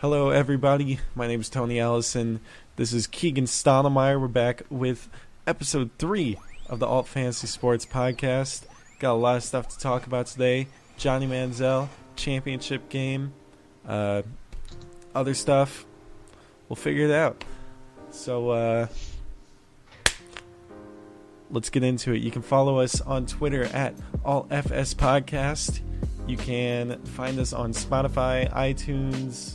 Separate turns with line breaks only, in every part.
Hello, everybody. My name is Tony Allison. This is Keegan Stottlemyre. We're back with episode 3 of the AltFantasySports podcast. Got a lot of stuff to talk about today. Johnny Manziel, championship game, other stuff. We'll figure it out. So, let's get into it. You can follow us on Twitter at AltFSPodcast. You can find us on Spotify, iTunes,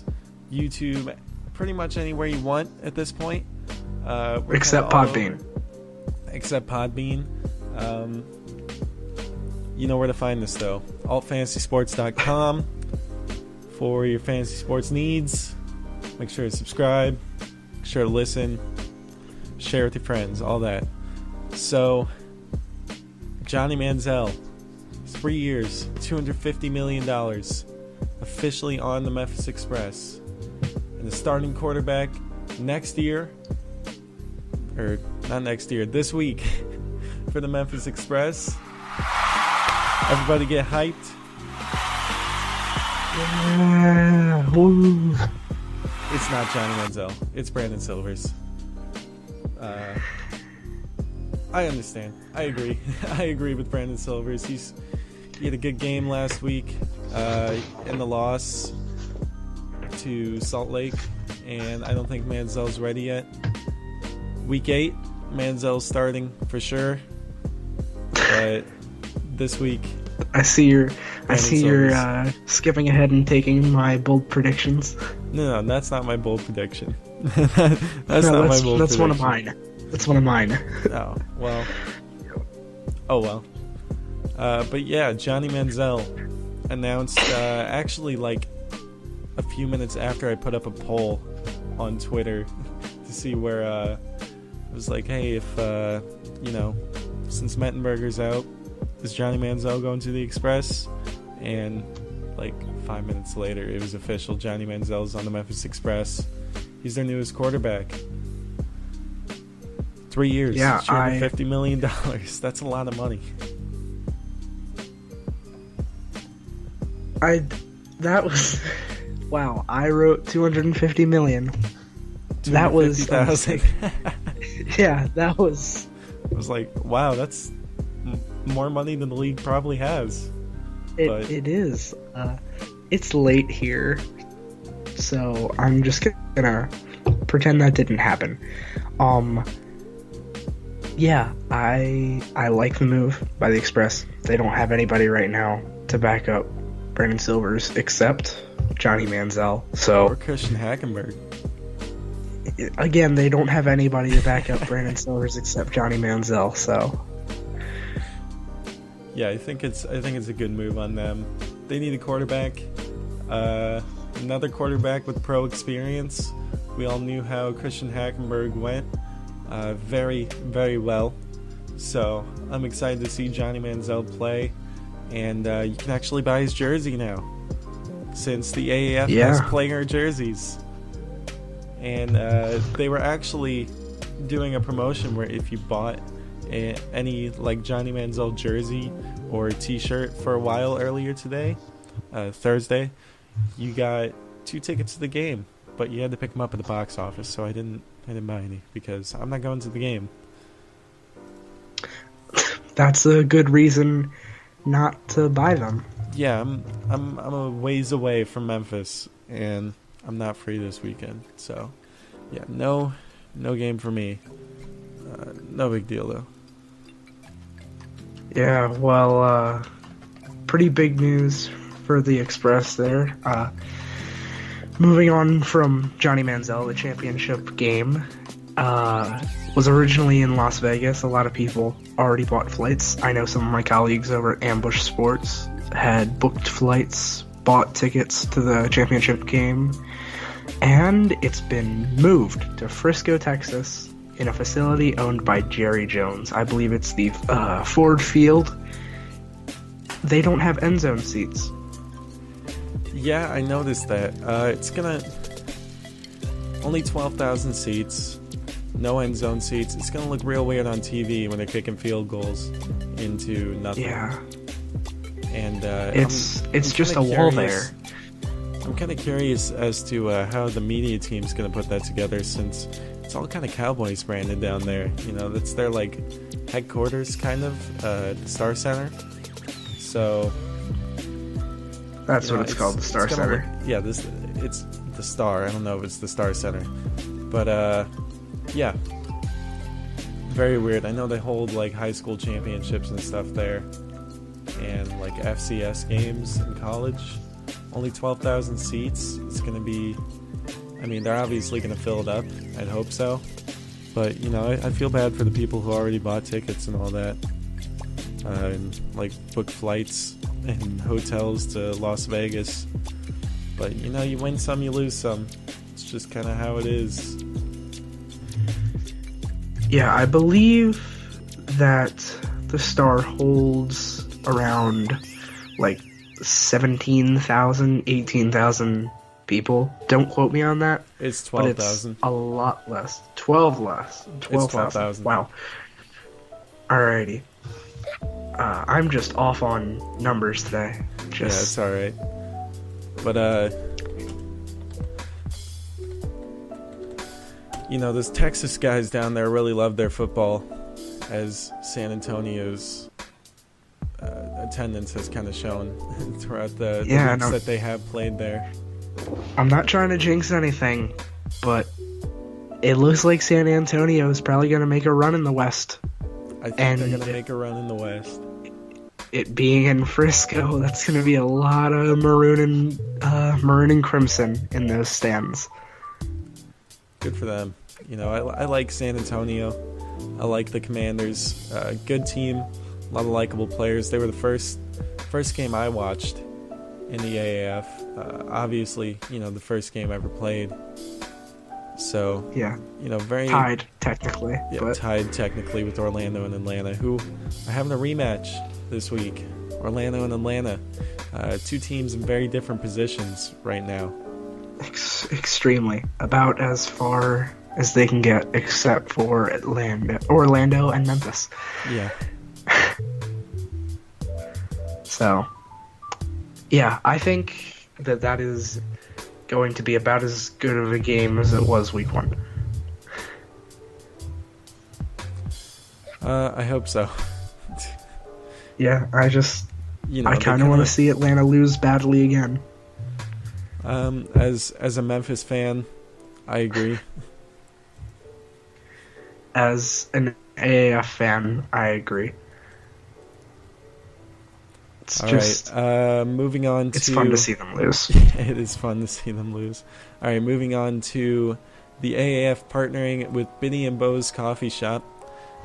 YouTube, pretty much anywhere you want at this point.
Except Podbean.
Except Podbean. You know where to find us, though. AltFantasySports.com for your fantasy sports needs. Make sure to subscribe. Make sure to listen. Share with your friends. All that. So, Johnny Manziel, 3 years, $250 million, officially on the Memphis Express. And the starting quarterback next year, or not next year, this week for the Memphis Express. Everybody get hyped.
Yeah. Woo.
It's not Johnny Manziel. It's Brandon Silvers. I understand. I agree. I agree with Brandon Silvers. He had a good game last week in the loss to Salt Lake, and I don't think Manziel's ready yet. Week 8, Manziel's starting for sure, but this week
I see you're skipping ahead and taking my bold predictions.
No, that's not my bold prediction. That's
one of mine. That's one of mine.
Oh well. But yeah, Johnny Manziel announced actually like a few minutes after I put up a poll on Twitter to see where it was like, hey, if since Mettenberger's out, is Johnny Manziel going to the Express? And like 5 minutes later, it was official. Johnny Manziel's on the Memphis Express. He's their newest quarterback. 3 years,
yeah,
$250 million. That's a lot of money.
Wow, I wrote 250 million. That was
250,000.
Yeah, that was.
I was like, wow, that's more money than the league probably has.
It is. It's late here, so I'm just gonna pretend that didn't happen. Yeah, I like the move by the Express. They don't have anybody right now to back up Brandon Silvers except Johnny Manziel.
Or Christian Hackenberg.
Again, they don't have anybody to back up Brandon Silvers except Johnny Manziel. So
yeah, I think it's a good move on them. They need a quarterback, another quarterback with pro experience. We all knew how Christian Hackenberg went. Very, very well. So I'm excited to see Johnny Manziel play, and you can actually buy his jersey now, since the AAF has player jerseys. And they were actually doing a promotion where if you bought any like Johnny Manziel jersey or a t-shirt for a while earlier today, Thursday, you got 2 tickets to the game, but you had to pick them up at the box office, so I didn't buy any because I'm not going to the game.
That's a good reason not to buy them.
Yeah, I'm a ways away from Memphis, and I'm not free this weekend. So, yeah, no game for me. No big deal though.
Yeah, well, pretty big news for the Express there. Moving on from Johnny Manziel, the championship game was originally in Las Vegas. A lot of people already bought flights. I know some of my colleagues over at Ambush Sports had booked flights, bought tickets to the championship game, and it's been moved to Frisco, Texas, in a facility owned by Jerry Jones. I believe it's the Ford Field. They don't have end zone seats.
Yeah, I noticed that. It's gonna only 12,000 seats, no end zone seats. It's gonna look real weird on TV when they're kicking field goals into nothing.
Yeah,
And
it's just a wall there.
I'm kind of curious as to how the media team's going to put that together, since it's all kind of Cowboys branded down there. You know, that's their like headquarters, kind of, the Star Center. So
that's what it's called, the Star Center.
It's the Star. I don't know if it's the Star Center, but yeah, very weird. I know they hold like high school championships and stuff there, and like FCS games in college. Only 12,000 seats. It's going to be, I mean, they're obviously going to fill it up. I'd hope so. But, you know, I feel bad for the people who already bought tickets and all that. And, like, booked flights and hotels to Las Vegas. But, you know, you win some, you lose some. It's just kind of how it is.
Yeah, I believe that the Star holds around, like, 17,000, 18,000 people. Don't quote me on that.
It's 12,000.
A lot less. 12 less. 12,000. Wow. Alrighty. I'm just off on numbers today.
Yeah, it's alright. But, you know, those Texas guys down there really love their football, as San Antonio's attendance has kind of shown throughout the weeks that they have played there.
I'm not trying to jinx anything, but it looks like San Antonio is probably going to make a run in the West.
I think they're going to make a run in the West.
It being in Frisco, that's going to be a lot of maroon and crimson in those stands.
Good for them. You know, I like San Antonio. I like the Commanders. Good team. A lot of likable players. They were the first game I watched in the AAF. Obviously, you know, the first game I ever played. So,
yeah,
you know, very
tied technically.
Yeah,
but
tied technically with Orlando and Atlanta, who are having a rematch this week. Orlando and Atlanta, two teams in very different positions right now.
Extremely, about as far as they can get, except for Orlando and Memphis.
Yeah.
So, yeah, I think that is going to be about as good of a game as it was week 1.
I hope so.
Yeah, I kind of want to see Atlanta lose badly again.
As a Memphis fan, I agree.
As an AAF fan, I agree.
Moving on to...
It's fun to see them lose.
It is fun to see them lose. All right, moving on to the AAF partnering with Binney Bos Coffee Shop.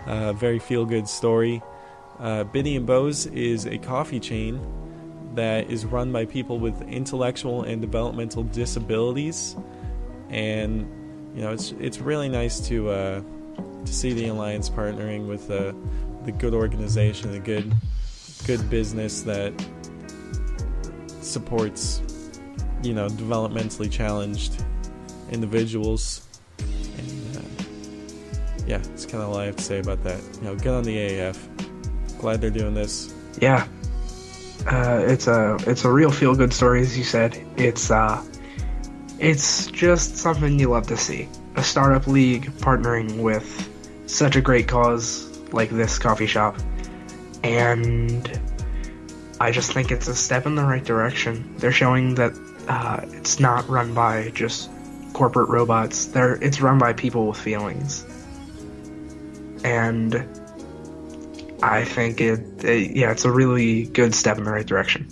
Very feel-good story. Binney Bos is a coffee chain that is run by people with intellectual and developmental disabilities, and you know it's really nice to see the Alliance partnering with the good organization, a good business that supports, you know, developmentally challenged individuals. And yeah, it's kind of all I have to say about that. You know, good on the AAF. Glad they're doing this.
Yeah, it's a real feel good story, as you said. It's just something you love to see. A startup league partnering with such a great cause like this coffee shop. And I just think it's a step in the right direction. They're showing that it's not run by just corporate robots. It's run by people with feelings. And I think it's a really good step in the right direction.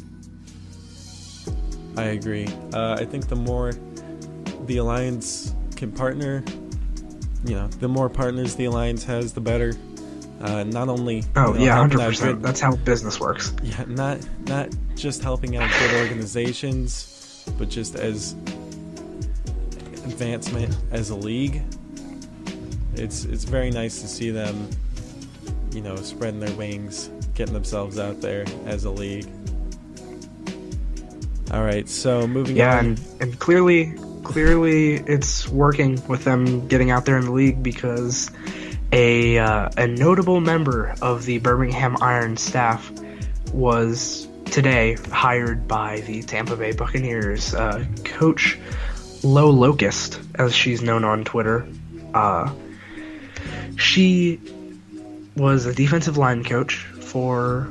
I agree. I think the more the Alliance can partner, you know, the more partners the Alliance has, the better. Not only
100%. That's how business works.
Yeah, not just helping out good organizations, but just as advancement as a league. It's very nice to see them, you know, spreading their wings, getting themselves out there as a league. All right, so moving on.
Yeah, and clearly it's working with them getting out there in the league, because a notable member of the Birmingham Iron staff was today hired by the Tampa Bay Buccaneers. Coach Low Locust, as she's known on Twitter. She was a defensive line coach for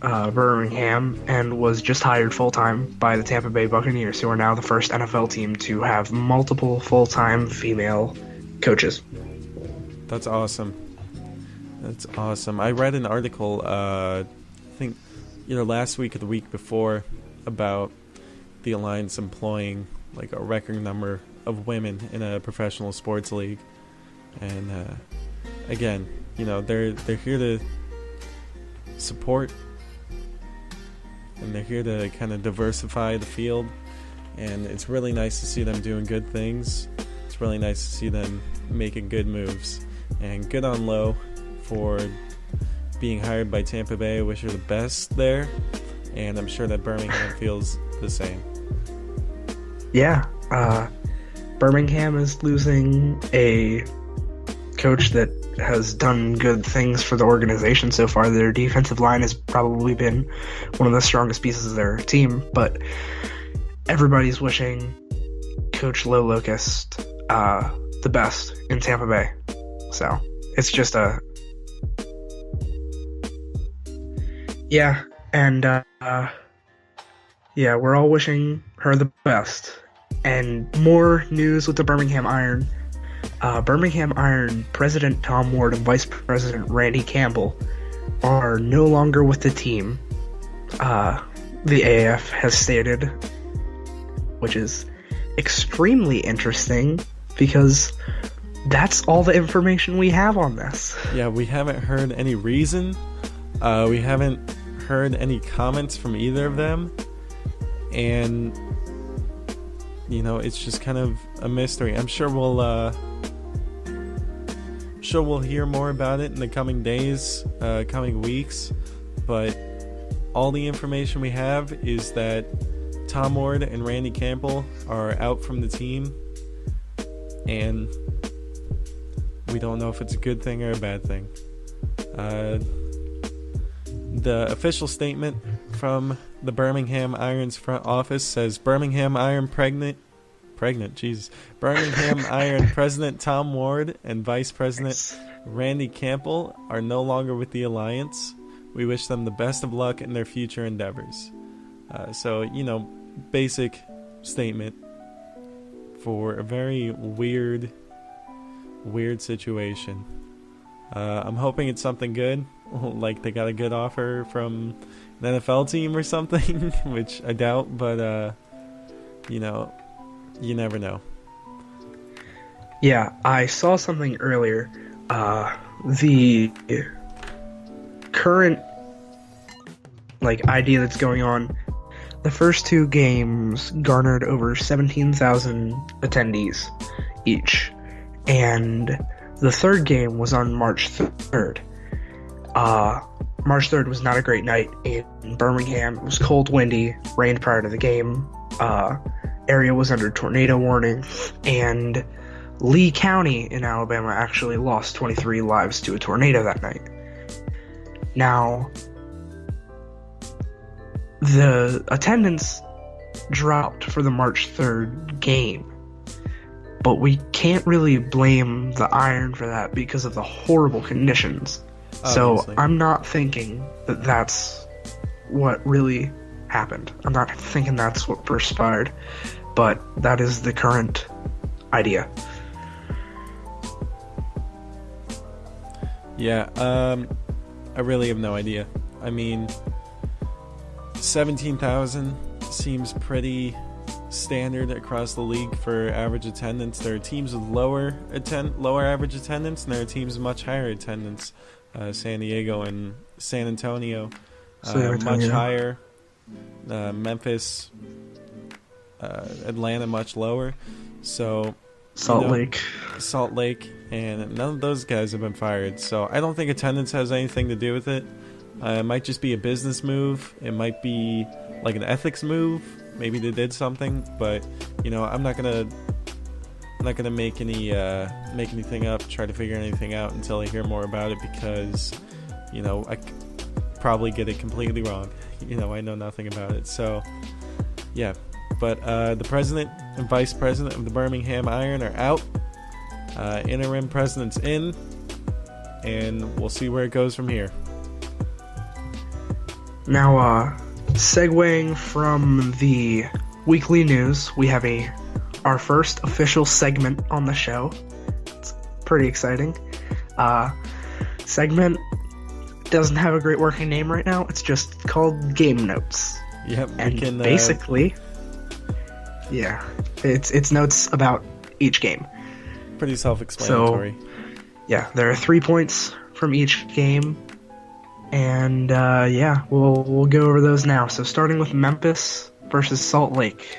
Birmingham and was just hired full-time by the Tampa Bay Buccaneers, who are now the first NFL team to have multiple full-time female coaches.
That's awesome. That's awesome. I read an article, I think either last week or the week before, about the Alliance employing like a record number of women in a professional sports league. And again, they're here to support, and they're here to kind of diversify the field, and it's really nice to see them doing good things. It's really nice to see them making good moves, and good on Lowe for being hired by Tampa Bay. I wish her the best there, and I'm sure that Birmingham feels the same.
Yeah, Birmingham is losing a coach that has done good things for the organization so far. Their defensive line has probably been one of the strongest pieces of their team, but everybody's wishing Coach Low Locust the best in Tampa Bay. So it's just we're all wishing her the best. And more news with the Birmingham Iron. Birmingham Iron President Tom Ward and Vice President Randy Campbell are no longer with the team, the AAF has stated, which is extremely interesting because that's all the information we have on this.
Yeah, we haven't heard any reason. We haven't heard any comments from either of them. And, it's just kind of a mystery. I'm sure we'll hear more about it in the coming days, coming weeks, but all the information we have is that Tom Ward and Randy Campbell are out from the team, and we don't know if it's a good thing or a bad thing. The official statement from the Birmingham Iron's front office says Birmingham Iron Birmingham Iron President Tom Ward and Vice President Randy Campbell are no longer with the Alliance. We wish them the best of luck in their future endeavors. So, basic statement for a very weird situation. I'm hoping it's something good, like they got a good offer from an NFL team or something, which I doubt, but, you never know.
Yeah, I saw something earlier. The current idea that's going on, the first two games garnered over 17,000 attendees each, and the third game was on March 3rd. March 3rd was not a great night in Birmingham. It was cold, windy, rained prior to the game. Area was under tornado warning, and Lee County in Alabama actually lost 23 lives to a tornado that night. Now, the attendance dropped for the March 3rd game, but we can't really blame the Iron for that because of the horrible conditions.
Obviously.
So I'm not thinking that that's what really happened. I'm not thinking that's what transpired, but that is the current idea.
Yeah, I really have no idea. I mean, 17,000 seems pretty standard across the league for average attendance. There are teams with lower average attendance, and there are teams with much higher attendance. San Diego and San Antonio, much higher. Memphis, Atlanta, much lower. So
Salt Lake, and none of those guys have been fired. So I don't think attendance has anything to do with it. It might just be a business move. It might be like an ethics move. Maybe they did something, but I'm not gonna make anything up, try to figure anything out until I hear more about it, because
probably get it completely wrong. I know nothing about it. So, yeah. But the president and vice president of the Birmingham Iron are out. Interim president's in. And we'll see where it goes from here.
Now, segueing from the weekly news, we have our first official segment on the show. It's pretty exciting. Segment doesn't have a great working name right now. It's just called Game Notes.
Yep,
and basically, yeah, it's notes about each game.
Pretty self-explanatory.
So, yeah, there are 3 points from each game, and we'll go over those now. So starting with Memphis versus Salt Lake.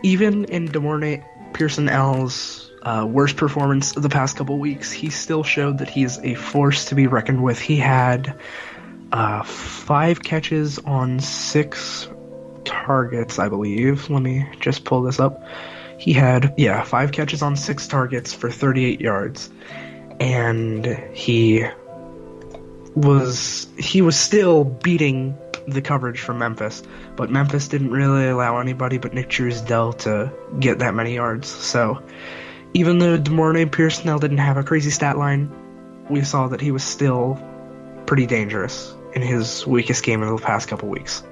Even in DeMornay Pearson-L's worst performance of the past couple weeks, he still showed that he's a force to be reckoned with. He had 5 catches on 6 targets, I believe. Let me just pull this up. He had 5 catches on 6 targets for 38 yards, and he was still beating the coverage from Memphis, but Memphis didn't really allow anybody but Nick Truesdell to get that many yards. So even though DeMornay Pearson didn't have a crazy stat line, we saw that he was still pretty dangerous in his weakest game in the past couple weeks.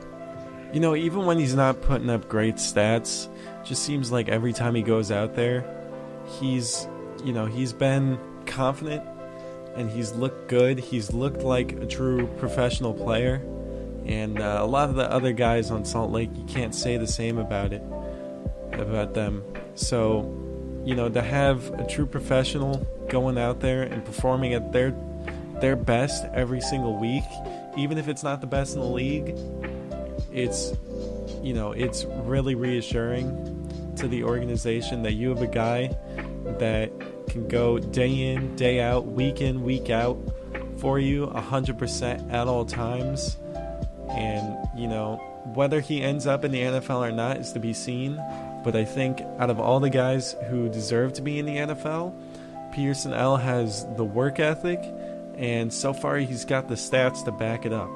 Even when he's not putting up great stats, just seems like every time he goes out there, he's been confident and he's looked good. He's looked like a true professional player. And a lot of the other guys on Salt Lake, you can't say the same about them. So, to have a true professional going out there and performing at their best every single week, even if it's not the best in the league, it's really reassuring to the organization that you have a guy that can go day in, day out, week in, week out for you 100% at all times. And, whether he ends up in the NFL or not is to be seen. But I think out of all the guys who deserve to be in the NFL, Pearson-L has the work ethic, and so far he's got the stats to back it up.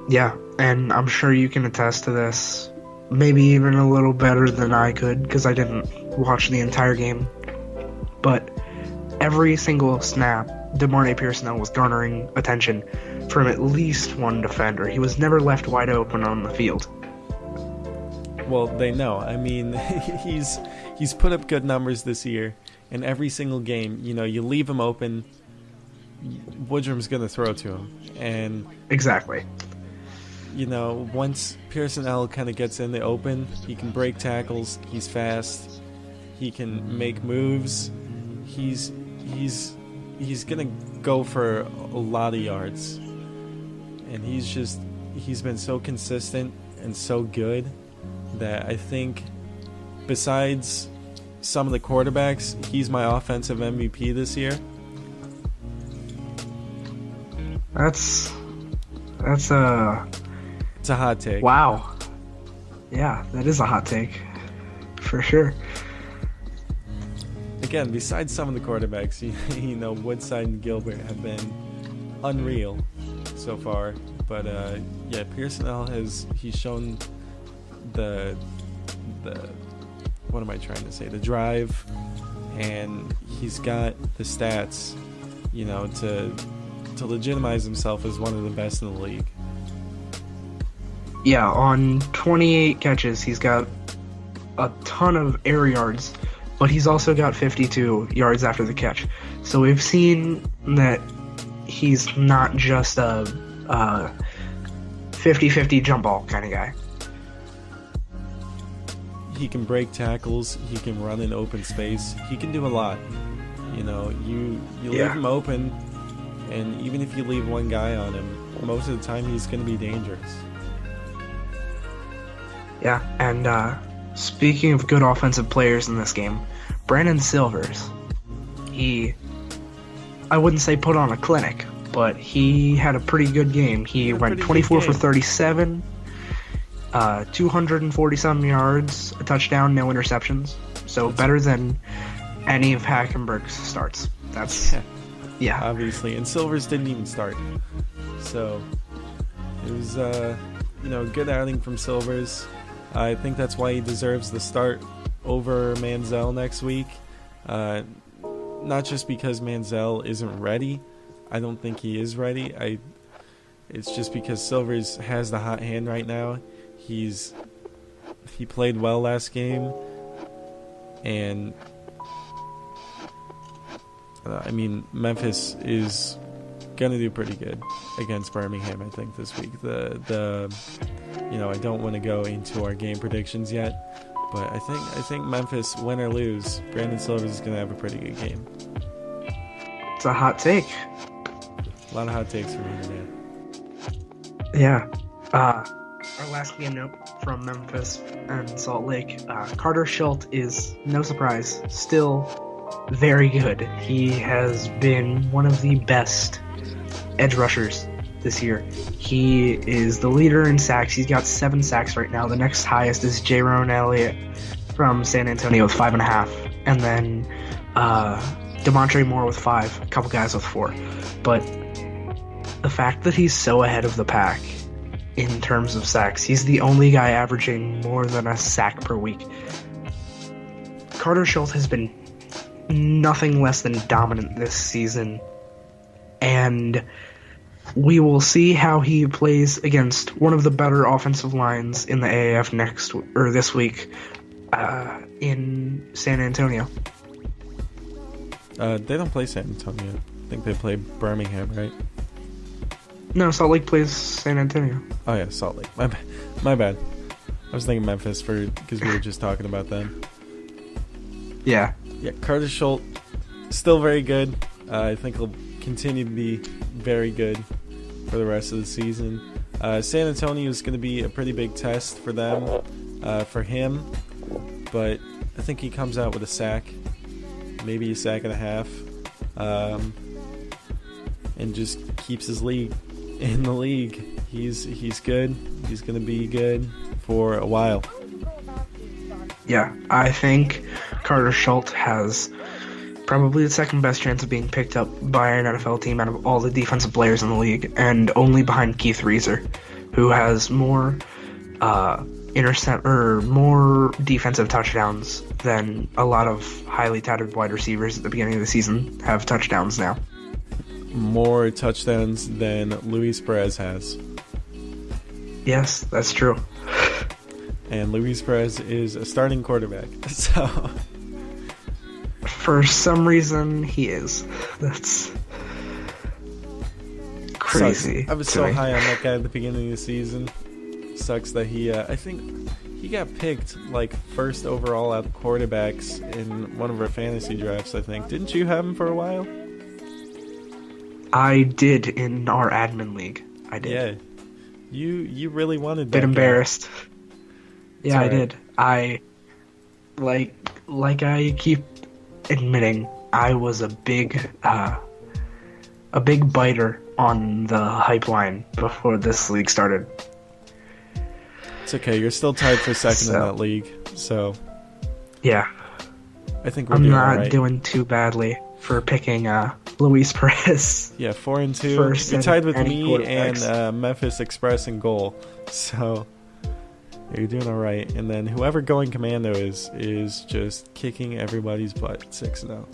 Yeah, and I'm sure you can attest to this, maybe even a little better than I could, because I didn't watch the entire game. But every single snap, DeMornay Pearson-L was garnering attention from at least one defender. He was never left wide open on the field.
Well, they know. I mean, he's put up good numbers this year. In every single game, you leave him open, Woodrum's going to throw to him. And
exactly.
Once Pearson-L kind of gets in the open, he can break tackles. He's fast. He can make moves. He's going to go for a lot of yards. And he's been so consistent and so good that I think besides some of the quarterbacks, he's my offensive MVP this year.
It's
a hot take.
Wow. Yeah, that is a hot take. For sure.
Again, besides some of the quarterbacks, Woodside and Gilbert have been unreal so far. But Pearson-L he's shown the what am I trying to say? The drive, and he's got the stats, to legitimize himself as one of the best in the league.
Yeah, on 28 catches, he's got a ton of air yards, but he's also got 52 yards after the catch. So we've seen that he's not just a 50-50 jump ball kind of guy.
He can break tackles. He can run in open space. He can do a lot. You leave him open, and even if you leave one guy on him, most of the time he's going to be dangerous.
Yeah, and speaking of good offensive players in this game, Brandon Silvers, I wouldn't say put on a clinic, but he had a pretty good game. He went 24 for 37, 240-some yards, a touchdown, no interceptions. So better than any of Hackenberg's starts. Yeah.
obviously, and Silvers didn't even start. So it was, good outing from Silvers. I think that's why he deserves the start over Manziel next week. Not just because Manziel isn't ready. I don't think he is ready. It's just because Silvers has the hot hand right now. He played well last game, and Memphis is gonna do pretty good against Birmingham, I think, this week. I don't want to go into our game predictions yet, but I think Memphis, win or lose, Brandon Silvers is gonna have a pretty good game.
It's a hot take.
A lot of hot takes for me today.
Yeah. Our last game note from Memphis and Salt Lake. Carter Schult is, no surprise, still very good. He has been one of the best edge rushers this year. He is the leader in sacks. He's got 7 sacks right now. The next highest is Jaron Elliott from San Antonio with 5.5. And then Demontre Moore with 5. A couple guys with 4. But the fact that he's so ahead of the pack in terms of sacks, he's the only guy averaging more than a sack per week. Carter Schult has been nothing less than dominant this season, and we will see how he plays against one of the better offensive lines in the AAF this week in San Antonio.
They don't play San Antonio. I think they play Birmingham, right?
No, Salt Lake plays San Antonio.
Oh yeah, Salt Lake. My bad. I was thinking Memphis because we were just talking about them.
Yeah.
Yeah, Carter Schult, still very good. I think he'll continue to be very good for the rest of the season. San Antonio is going to be a pretty big test for them, for him. But I think he comes out with a sack, maybe a sack and a half, and just keeps his league in the league. He's good. He's going to be good for a while.
Yeah, I think Carter Schult has probably the second best chance of being picked up by an NFL team out of all the defensive players in the league, and only behind Keith Reeser, who has more more defensive touchdowns than a lot of highly touted wide receivers at the beginning of the season have touchdowns now.
More touchdowns than Luis Perez has.
Yes, that's true.
And Luis Perez is a starting quarterback, so
for some reason he is. That's crazy.
Sucks. I was so high on that guy at the beginning of the season. Sucks that he I think he got picked like first overall out of quarterbacks in one of our fantasy drafts, I think. Didn't you have him for a while?
I did in our admin league. I did.
Yeah. You really wanted that.
Bit embarrassed.
Guy.
Yeah, I did. I like I keep admitting, I was a big biter on the hype line before this league started.
It's okay. You're still tied for second in that league, so
yeah.
I think we're
I'm
doing
not
all right.
doing too badly for picking Luis Perez.
Yeah, 4-2. You're tied with me and Memphis Express in goal, so you're doing all right. And then whoever going commando is just kicking everybody's butt. 6-0.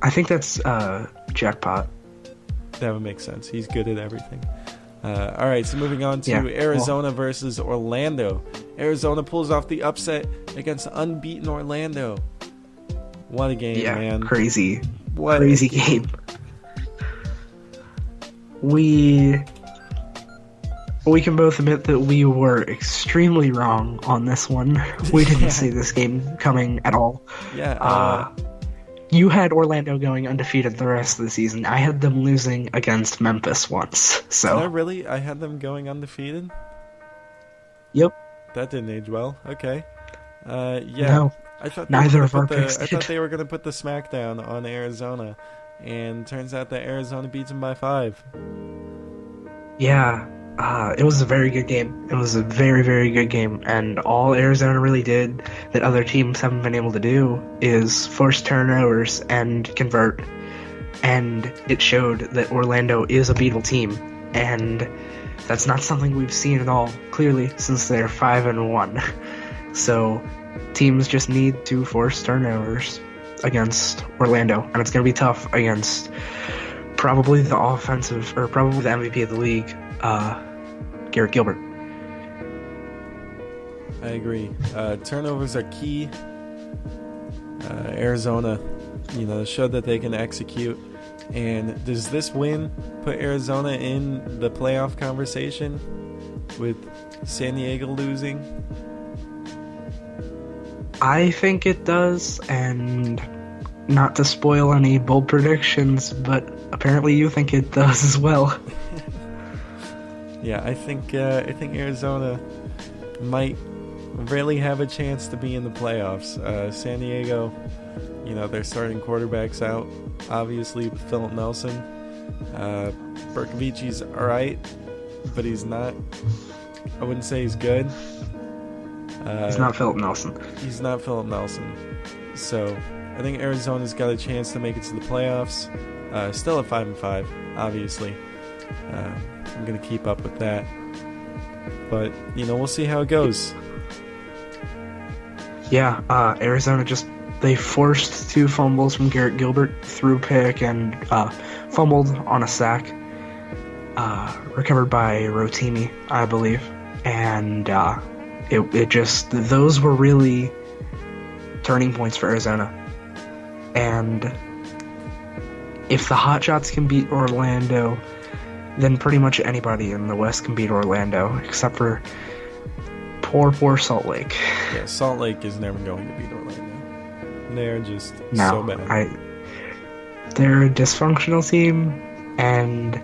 I think that's jackpot.
That would make sense. He's good at everything. All right, so moving on to Arizona versus Orlando. Arizona pulls off the upset against unbeaten Orlando. What a game, man.
Crazy. Crazy game. We can both admit that we were extremely wrong on this one. We didn't see this game coming at all.
Yeah.
You had Orlando going undefeated the rest of the season. I had them losing against Memphis once. So.
Did I really? I had them going undefeated?
Yep.
That didn't age well. Okay. Yeah.
No.
I thought
neither of our picks
I thought they were going to put the smackdown on Arizona, and turns out that Arizona beats them by 5.
Yeah. It was a very good game. It was a very, very good game. And all Arizona really did that other teams haven't been able to do is force turnovers and convert. and it showed that Orlando is a beatable team, and that's not something we've seen at all, clearly, since they're 5-1. So teams just need to force turnovers against Orlando, and it's going to be tough against probably the MVP of the league, Garrett Gilbert.
I agree. Turnovers are key. Arizona, showed that they can execute. And does this win put Arizona in the playoff conversation with San Diego losing?
I think it does, and not to spoil any bold predictions, but apparently you think it does as well.
Yeah, I think Arizona might really have a chance to be in the playoffs. San Diego, their starting quarterback's out, obviously, with Philip Nelson. Berkovici's alright, but he's not, I wouldn't say he's good.
He's not Philip Nelson.
He's not Philip Nelson. So I think Arizona's got a chance to make it to the playoffs. Still at 5-5, obviously. I'm going to keep up with that. But, we'll see how it goes.
Yeah, Arizona they forced 2 fumbles from Garrett Gilbert through pick and fumbled on a sack. Recovered by Rotimi, I believe. And those were really turning points for Arizona. And if the Hotshots can beat Orlando, then pretty much anybody in the West can beat Orlando, except for poor Salt Lake.
Yeah, Salt Lake is never going to beat Orlando. They're just so bad.
They're a dysfunctional team, and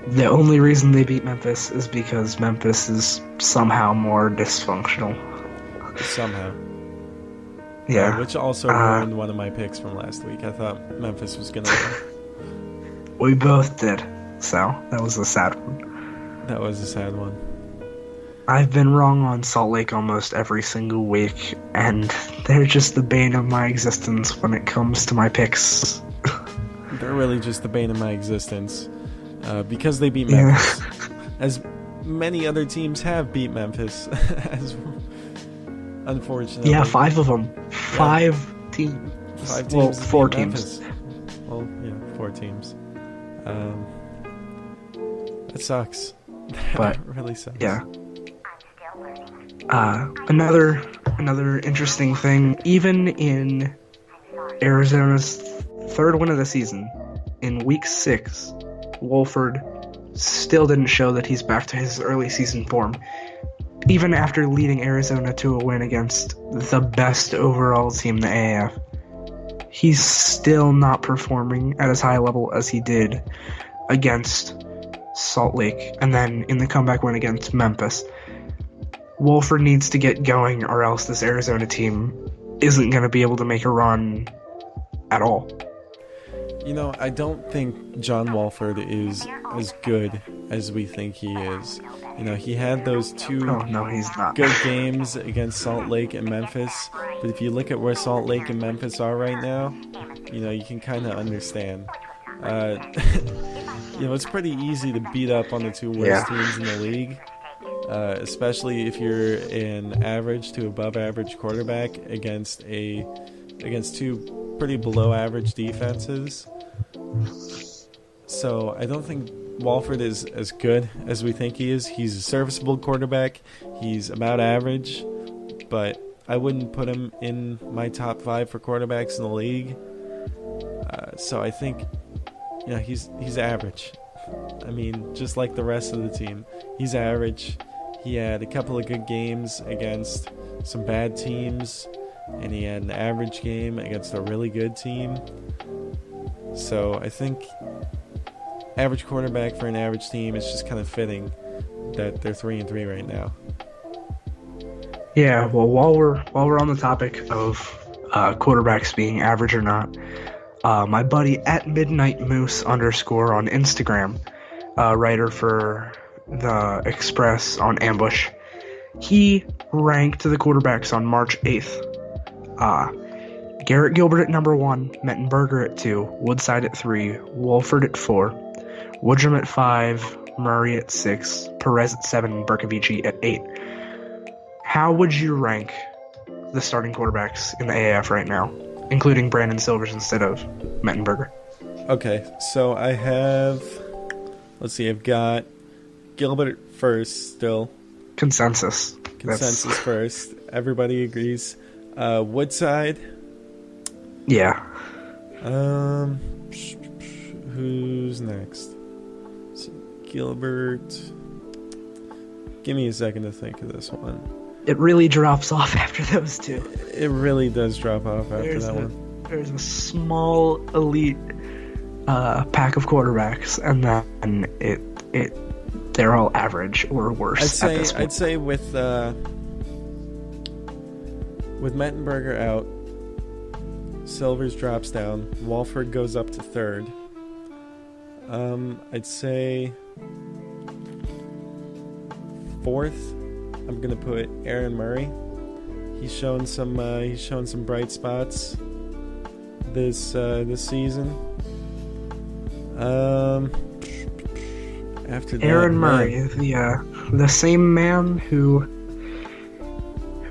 the only reason they beat Memphis is because Memphis is somehow more dysfunctional.
Somehow.
Yeah.
Which also ruined one of my picks from last week. I thought Memphis was going to win.
We both did, so that was a sad one.
That was a sad one.
I've been wrong on Salt Lake almost every single week, and they're just the bane of my existence when it comes to my picks.
They're really just the bane of my existence. Because they beat Memphis. As many other teams have beat Memphis. Unfortunately.
Yeah, 5 of them. 5 teams.
5 teams.
Well, 4 teams.
Well, yeah, 4 teams. That sucks.
But,
that really sucks.
Yeah. Another interesting thing, even in Arizona's 3rd win of the season, in week 6, Wolford still didn't show that he's back to his early season form. Even after leading Arizona to a win against the best overall team in the AAF, he's still not performing at as high a level as he did against Salt Lake, and then in the comeback win against Memphis. Wolford needs to get going, or else this Arizona team isn't going to be able to make a run at all.
I don't think John Wolford is as good as we think he is. He had those 2
he's not.
good games against Salt Lake and Memphis, but if you look at where Salt Lake and Memphis are right now, you can kind of understand. It's pretty easy to beat up on the 2 worst teams in the league. Especially if you're an average to above average quarterback against 2 pretty below average defenses. So I don't think Wolford is as good as we think he is. He's a serviceable quarterback. He's about average, but I wouldn't put him in my top 5 for quarterbacks in the league. So I think he's average. I mean, just like the rest of the team, he's average. He had a couple of good games against some bad teams, and he had an average game against a really good team. So I think average quarterback for an average team is just kind of fitting that they're 3-3 right now.
Yeah, well, while we're on the topic of quarterbacks being average or not, my buddy @MidnightMoose_ on Instagram, writer for the Express on Ambush, he ranked the quarterbacks on March 8th. Garrett Gilbert at number 1, Mettenberger at 2, Woodside at 3, Wolford at 4, Woodrum at 5, Murray at 6, Perez at 7, and Berkovici at 8. How would you rank the starting quarterbacks in the AAF right now, including Brandon Silvers instead of Mettenberger?
Okay, so I have... Let's see, I've got Gilbert first still.
Consensus
First. Everybody agrees. Woodside.
Yeah.
Who's next? So Gilbert. Give me a second to think of this one.
It really drops off after those two.
It really does drop off after that one.
There's a small elite pack of quarterbacks, and then they're all average or worse.
I'd say with Mettenberger out, Silvers drops down, Wolford goes up to 3rd. I'd say 4th, I'm gonna put Aaron Murray. He's shown some bright spots this season. After that,
Aaron Murray, the same man who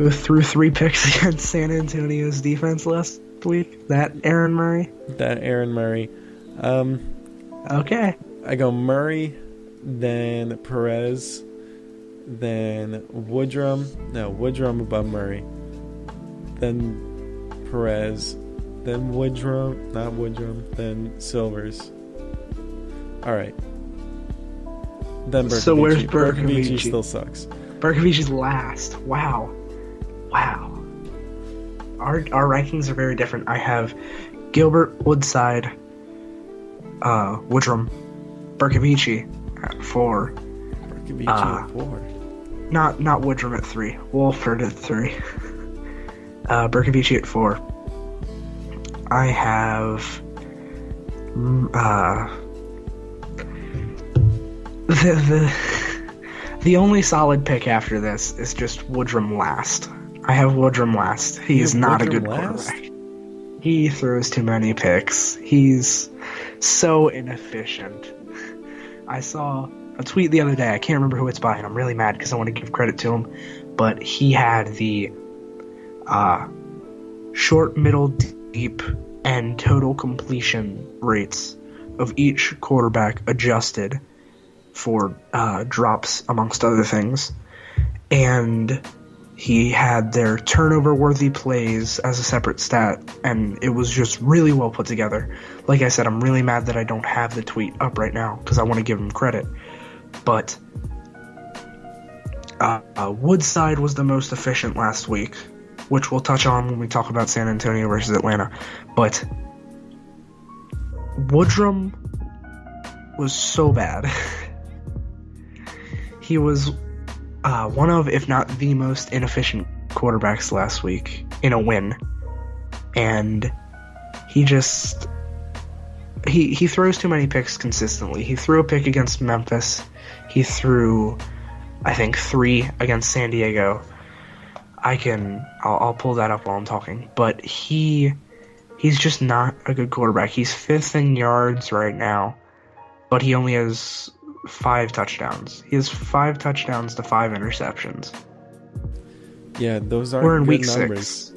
threw 3 picks against San Antonio's defense last week. That Aaron Murray. Okay.
I go Murray, then Perez, then Woodrum. No, Woodrum above Murray. Then Perez, then Woodrum, not Woodrum, then Silvers. All right. Then Berkovici.
So where's Berkovici?
Berkovici still sucks.
Berkovici's last. Wow. Our rankings are very different. I have Gilbert, Woodside, Woodrum, Berkovici at 4.
Berkovici at 4.
Not Woodrum at 3. Wolford at 3. Berkovici at 4. I have the only solid pick after this is just Woodrum last. I have Woodrum last. He's not a good quarterback. He throws too many picks. He's so inefficient. I saw a tweet the other day. I can't remember who it's by, and I'm really mad because I want to give credit to him. But he had the short, middle, deep, and total completion rates of each quarterback adjusted for drops, amongst other things. And he had their turnover-worthy plays as a separate stat, and it was just really well put together. Like I said, I'm really mad that I don't have the tweet up right now, because I want to give him credit. But Woodside was the most efficient last week, which we'll touch on when we talk about San Antonio versus Atlanta. But Woodrum was so bad. He was one of, if not the most inefficient quarterbacks last week in a win. And he just... He throws too many picks consistently. He threw a pick against Memphis. He threw, I think, 3 against San Diego. I'll pull that up while I'm talking. But he's just not a good quarterback. He's 5th in yards right now, but he only has 5 touchdowns. He has 5 touchdowns to 5 interceptions.
Yeah, those are
We're in
good
week
numbers.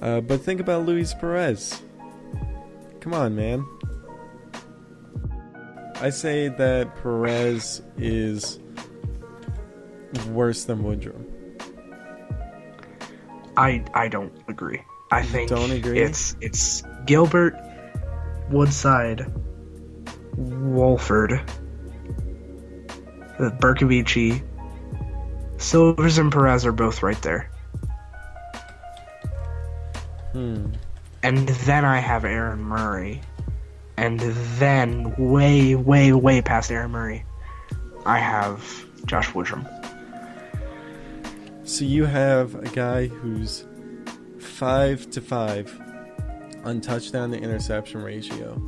6.
But think about Luis Perez. Come on, man. I say that Perez is worse than Woodrum.
I don't agree. I think
don't agree?
It's Gilbert, Woodside, Wolford, Berkovici, Silvers, and Perez are both right there. And then I have Aaron Murray. And then, way, way, way past Aaron Murray, I have Josh Woodrum.
So you have a guy who's 5-5 on touchdown to interception ratio,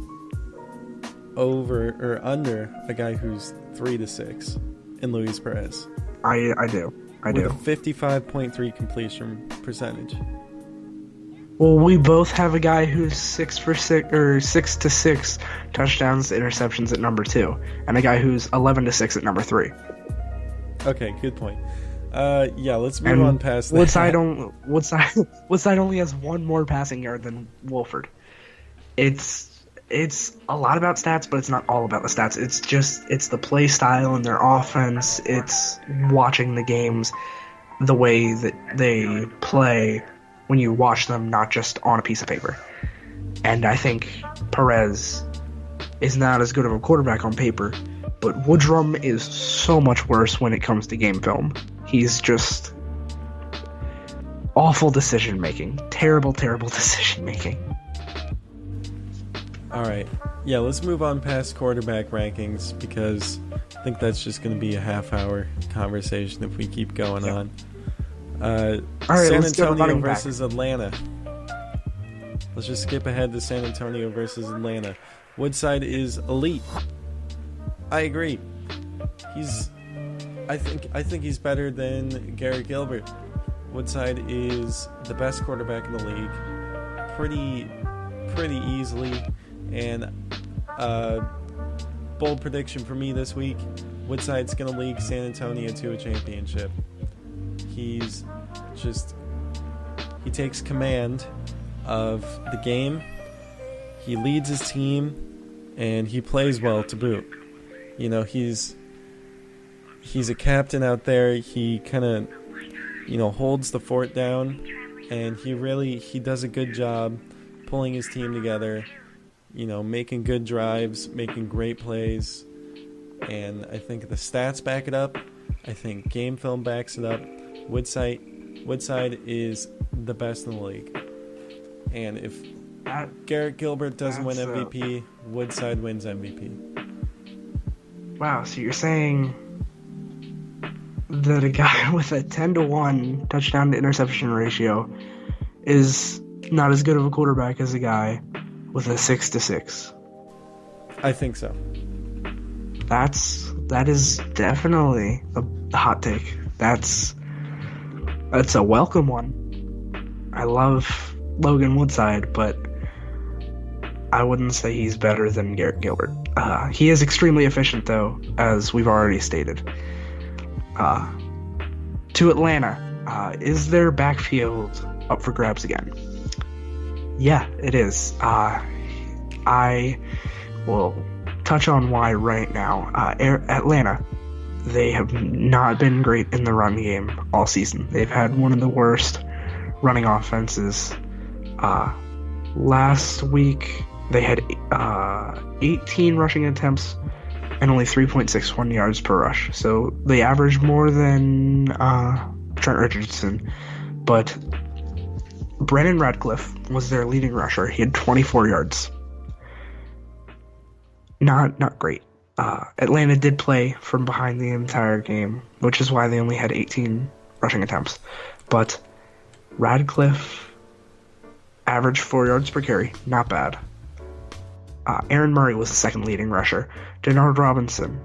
over or under a guy who's 3-6 in Luis Perez.
I do.
With a 55.3 completion percentage.
Well, we both have a guy who's 6 for 6 or 6-6 touchdowns to interceptions at number 2, and a guy who's 11-6 at number 3.
Okay, good point. Yeah, let's move on past that.
Woodside only has one more passing yard than Wolford. It's a lot about stats, but it's not all about the stats. It's the play style and their offense. It's watching the games, the way that they play when you watch them, not just on a piece of paper. And I think Perez is not as good of a quarterback on paper, but Woodrum is so much worse when it comes to game film. He's just awful decision making. Terrible decision making.
Alright. Yeah, let's move on past quarterback rankings, because I think that's just going to be a half-hour conversation if we keep going on.
All right,
San Antonio versus Atlanta. Let's just skip ahead to San Antonio versus Atlanta. Woodside is elite. I agree. I think he's better than Garrett Gilbert. Woodside is the best quarterback in the league, pretty easily. And bold prediction for me this week: Woodside's going to lead San Antonio to a championship. He takes command of the game. He leads his team, and he plays well to boot. You know, he's a captain out there. He kind of, holds the fort down, and he does a good job pulling his team together, making good drives, making great plays. And I think the stats back it up. I think game film backs it up. Woodside is the best in the league. And if Garrett Gilbert doesn't win MVP, Woodside wins MVP.
Wow, so you're saying that a guy with a 10-1 touchdown to interception ratio is not as good of a quarterback as a guy with a 6-6?
I think so.
That is definitely a hot take. That's a welcome one. I love Logan Woodside, but I wouldn't say he's better than Garrett Gilbert. He is extremely efficient, though, as we've already stated. To Atlanta, is their backfield up for grabs again? Yeah, it is. I will touch on why right now. Atlanta, they have not been great in the run game all season. They've had one of the worst running offenses. Last week, they had 18 rushing attempts and only 3.61 yards per rush. So they averaged more than Trent Richardson. But Brennan Radcliffe was their leading rusher. He had 24 yards. Not great. Atlanta did play from behind the entire game, which is why they only had 18 rushing attempts. But Radcliffe averaged 4 yards per carry. Not bad. Aaron Murray was the second leading rusher. Denard Robinson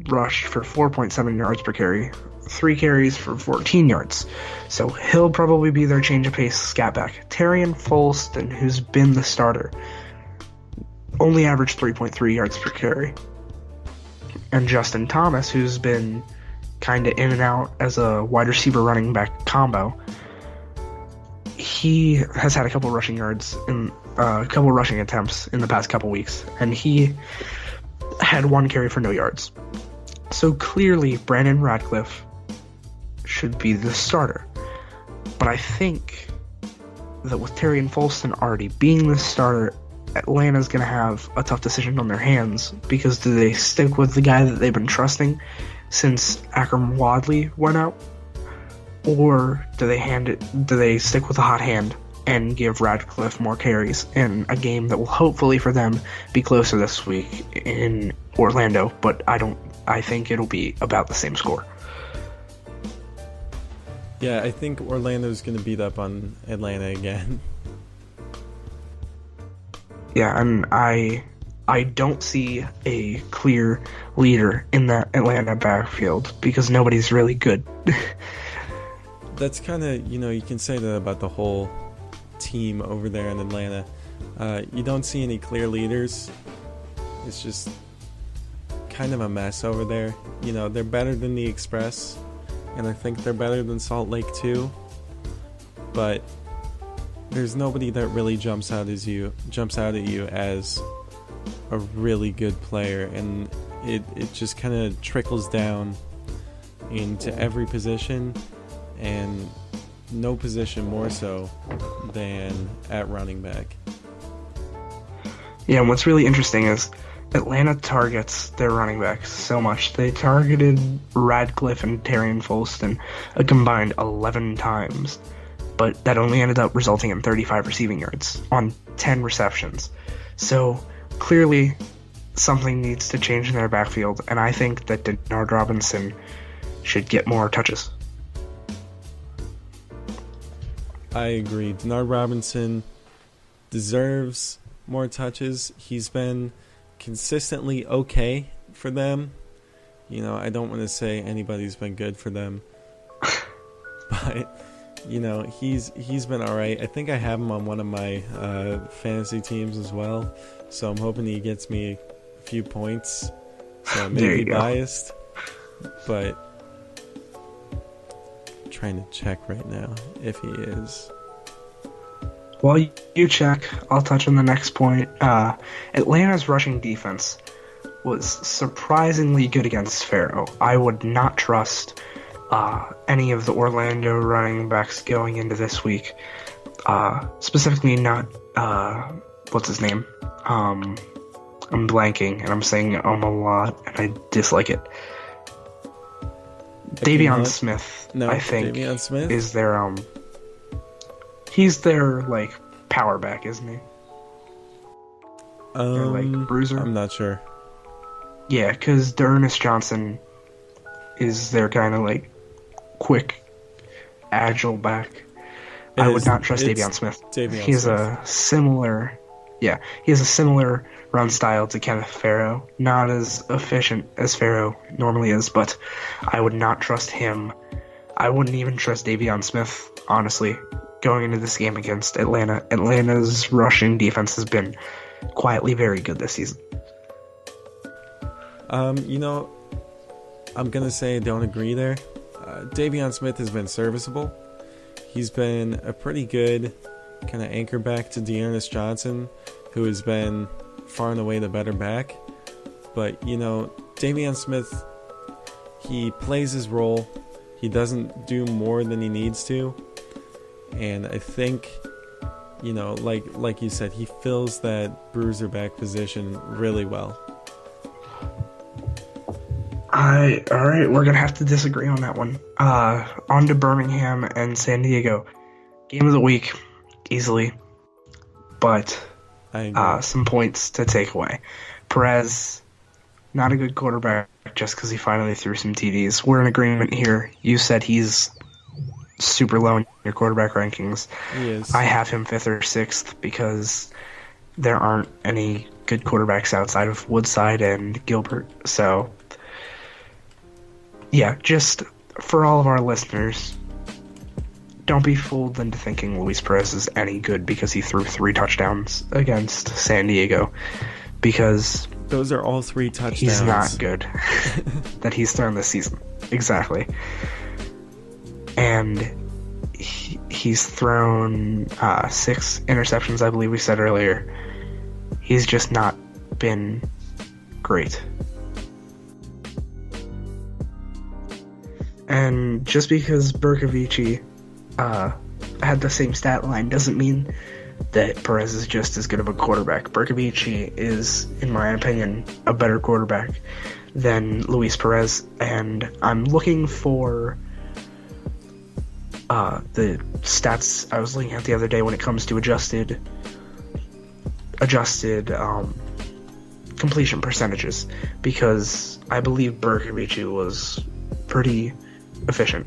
rushed for 4.7 yards per carry. 3 carries for 14 yards. So he'll probably be their change of pace scat back. Terrion Folston, who's been the starter, only averaged 3.3 yards per carry. And Justin Thomas, who's been kind of in and out as a wide receiver running back combo, he has had a couple rushing yards in a couple rushing attempts in the past couple weeks, and he had 1 carry for no yards. So clearly, Brandon Radcliffe should be the starter. But I think that with Terrion Folston already being the starter, Atlanta's going to have a tough decision on their hands, because do they stick with the guy that they've been trusting since Akram Wadley went out, or do they stick with a hot hand and give Radcliffe more carries in a game that will hopefully for them be closer this week in Orlando, but I think it'll be about the same score.
Yeah, I think Orlando's going to beat up on Atlanta again.
Yeah, and I don't see a clear leader in that Atlanta backfield because nobody's really good.
That's kind of, you can say that about the whole team over there in Atlanta. You don't see any clear leaders. It's just kind of a mess over there. You know, they're better than the Express, and I think they're better than Salt Lake too. But there's nobody that really jumps out at you as a really good player, and it just kind of trickles down into every position, and no position more so than at running back.
Yeah, and what's really interesting is Atlanta targets their running backs so much. They targeted Radcliffe and Terrion Folston a combined 11 times, but that only ended up resulting in 35 receiving yards on 10 receptions. So clearly something needs to change in their backfield, and I think that Denard Robinson should get more touches.
I agree. Denard Robinson deserves more touches. He's been consistently okay for them. You know, I don't want to say anybody's been good for them, but you know, he's been all right. I think I have him on one of my fantasy teams as well, so I'm hoping he gets me a few points. So I may be biased, but I'm trying to check right now if he is.
While you check, I'll touch on the next point. Atlanta's rushing defense was surprisingly good against Faro. I would not trust any of the Orlando running backs going into this week. Specifically not, what's his name? I'm blanking, and I'm saying a lot, and I dislike it. Davion Smith, I think,
Smith?
is their, he's their, like, power back, isn't he? Or, like, bruiser?
I'm not sure.
Yeah, because D'Ernest Johnson is their kind of, like, quick, agile back. I would not trust Davion Smith. He has a similar run style to Kenneth Farrow. Not as efficient as Farrow normally is, but I would not trust him. I wouldn't even trust Davion Smith, honestly, going into this game against Atlanta. Atlanta's rushing defense has been quietly very good this season.
You know, I'm going to say I don't agree there. Davion Smith has been serviceable. He's been a pretty good kind of anchor back to D'Ernest Johnson, who has been far and away the better back. But, you know, Davion Smith, he plays his role. He doesn't do more than he needs to. And I think, you know, like you said, he fills that bruiser back position really well. Alright, we're gonna have to disagree on that one. On to Birmingham and San Diego. Game of the week, easily. But some points to take away. Perez, not a good quarterback just because he finally threw some TDs. We're in agreement here. You said he's super low in your quarterback rankings. He is.
I have him 5th or 6th because there aren't any good quarterbacks outside of Woodside and Gilbert. So, yeah, just for all of our listeners, don't be fooled into thinking Luis Perez is any good because he threw 3 touchdowns against San Diego, because
those are all 3 touchdowns.
He's not good that he's thrown this season. Exactly. And he's thrown 6 interceptions, I believe we said earlier. He's just not been great. And just because Berkovici had the same stat line doesn't mean that Perez is just as good of a quarterback. Berkovici is, in my opinion, a better quarterback than Luis Perez, and I'm looking for the stats I was looking at the other day when it comes to adjusted completion percentages, because I believe Berkovici was pretty efficient.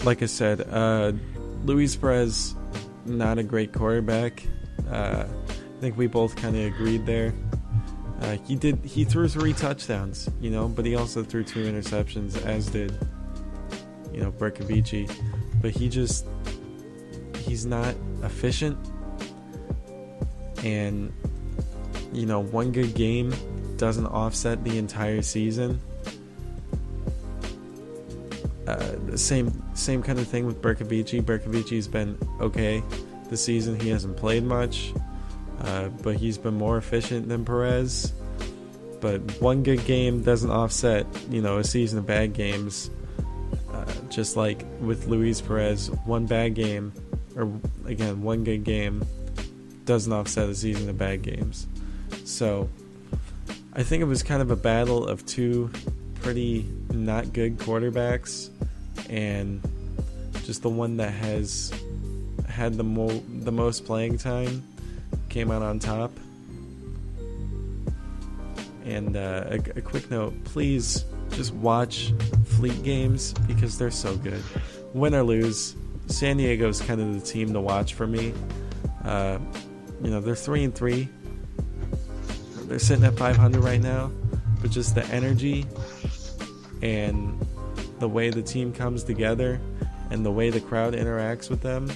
Like I said, Luis Perez, not a great quarterback. I think we both kind of agreed there. He threw 3 touchdowns, you know, but he also threw 2 interceptions, as did, Berkovici, but he's not efficient, and one good game doesn't offset the entire season. The same kind of thing with Berkovici. Berkovici's been okay this season. He hasn't played much, but he's been more efficient than Perez. But one good game doesn't offset, a season of bad games. Just like with Luis Perez, one good game doesn't offset a season of bad games. So I think it was kind of a battle of two pretty not good quarterbacks, and just the one that has had the most playing time came out on top. And a quick note, please just watch Fleet games because they're so good. Win or lose, San Diego's kind of the team to watch for me. They're 3-3. They're sitting at 500 right now, but just the energy and the way the team comes together and the way the crowd interacts with them,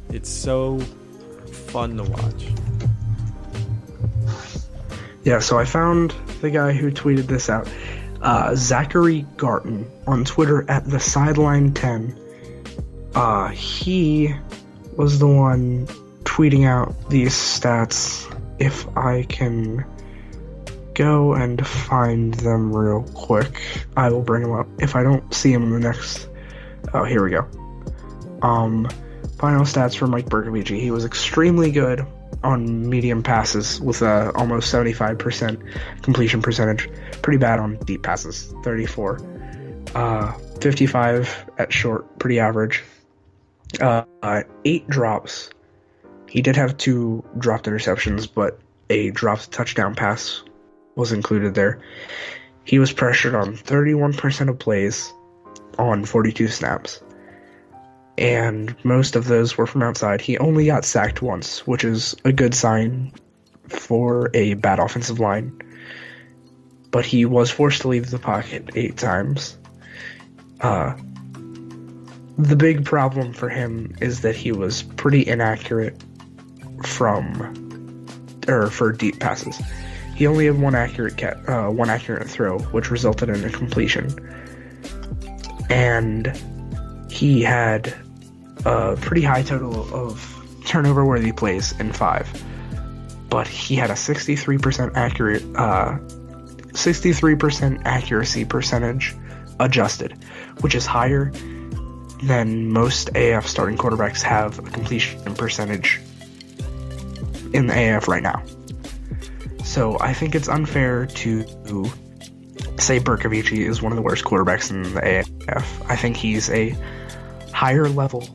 it's so fun to watch.
Yeah, so I found the guy who tweeted this out, Zachary Garton on Twitter at the Sideline10. He was the one tweeting out these stats. If I can go and find them real quick, I will bring them up. If I don't see them in the next... Oh, here we go. Final stats for Mike Berkovici. He was extremely good on medium passes with almost 75% completion percentage. Pretty bad on deep passes, 34. 55 at short, pretty average. 8 drops. He did have 2 dropped interceptions, but a dropped touchdown pass was included there. He was pressured on 31% of plays on 42 snaps. And most of those were from outside. He only got sacked once, which is a good sign for a bad offensive line. But he was forced to leave the pocket 8 times. The big problem for him is that he was pretty inaccurate for deep passes. He only had one accurate throw, which resulted in a completion. And he had a pretty high total of turnover-worthy plays in 5, but he had a 63% accuracy percentage adjusted, which is higher than most AF starting quarterbacks have a completion percentage in the AF right now. So I think it's unfair to say Berkovici is one of the worst quarterbacks in the AF. I think he's a higher level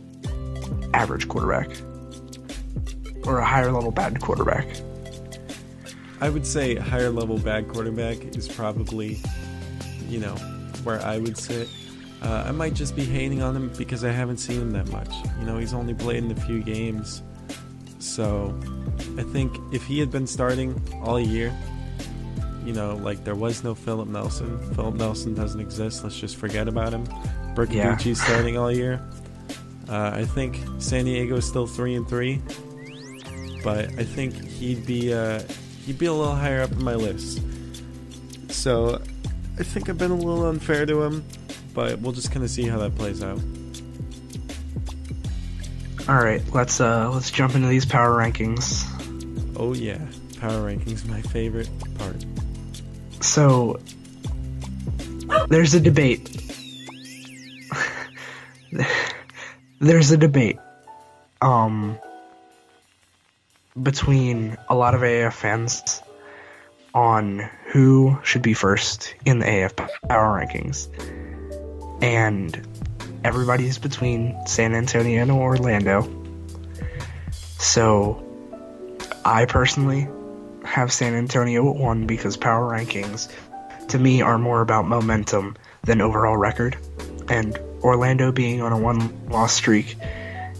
average quarterback, or a higher level bad quarterback.
I would say higher level bad quarterback is probably, where I would sit. I might just be hating on him because I haven't seen him that much. He's only played in a few games. So I think if he had been starting all year, there was no Philip Nelson. Philip Nelson doesn't exist. Let's just forget about him. Berkovici's starting all year. I think San Diego is still 3-3, but I think he'd be a little higher up in my list. So I think I've been a little unfair to him, but we'll just kind of see how that plays out.
All right, let's jump into these power rankings.
Oh yeah, power rankings, my favorite part.
So there's a debate. There's a debate between a lot of AF fans on who should be first in the AF power rankings. And everybody's between San Antonio and Orlando. So I personally have San Antonio at 1 because power rankings to me are more about momentum than overall record. And Orlando being on a 1-loss streak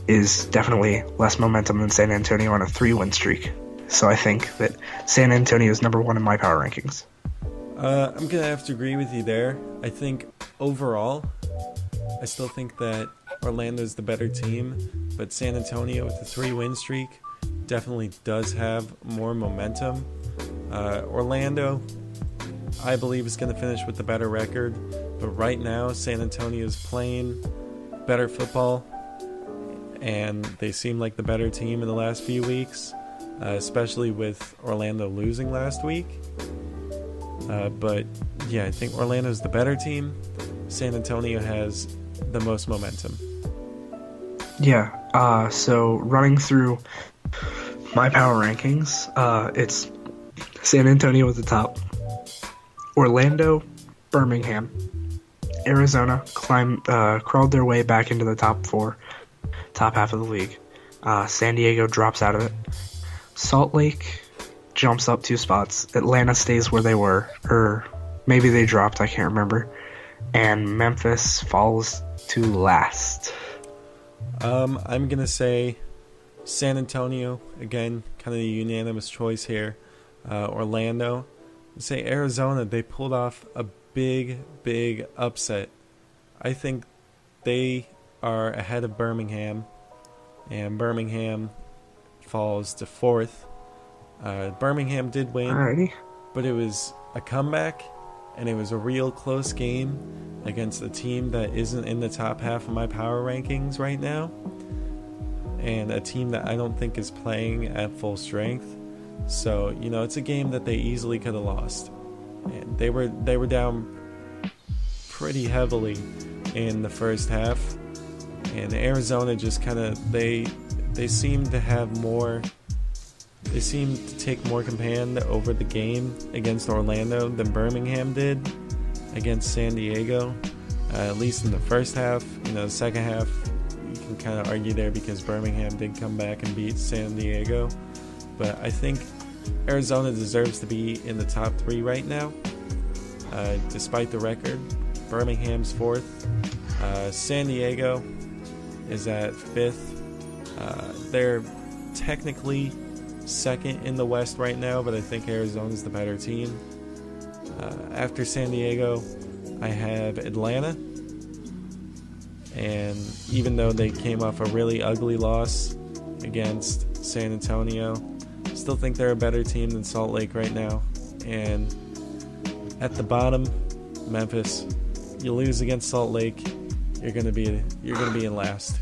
is definitely less momentum than San Antonio on a 3-win streak. So I think that San Antonio is number 1 in my power rankings.
I'm going to have to agree with you there. I think overall, I still think that Orlando's the better team, but San Antonio with the 3-win streak definitely does have more momentum. Orlando, I believe, is going to finish with the better record, but right now San Antonio is playing better football, and they seem like the better team in the last few weeks, especially with Orlando losing last week. But yeah, I think Orlando's the better team. San Antonio has the most momentum.
Yeah, so running through my power rankings, it's San Antonio at the top, Orlando, Birmingham, Arizona crawled their way back into the top 4, top half of the league. San Diego drops out of it. Salt Lake jumps up 2 spots. Atlanta stays where they were, or maybe they dropped, I can't remember. And Memphis falls to last.
I'm going to say San Antonio, again, kind of the unanimous choice here. Orlando. Say Arizona, they pulled off a big upset. I think they are ahead of Birmingham, and Birmingham falls to 4th. Birmingham did win,
Alrighty.
but it was a comeback, and it was a real close game against a team that isn't in the top half of my power rankings right now, and a team that I don't think is playing at full strength. So, it's a game that they easily could have lost. And they were down pretty heavily in the first half. And Arizona just kind of, they seemed to have more, they seemed to take more command over the game against Orlando than Birmingham did against San Diego, at least in the first half. The second half, you can kind of argue there because Birmingham did come back and beat San Diego. But I think Arizona deserves to be in the top 3 right now, despite the record. Birmingham's 4th. San Diego is at 5th. They're technically 2nd in the West right now, but I think Arizona's the better team. After San Diego, I have Atlanta. And even though they came off a really ugly loss against San Antonio, still think they're a better team than Salt Lake right now. And at the bottom, Memphis. You lose against Salt Lake, you're gonna be in last.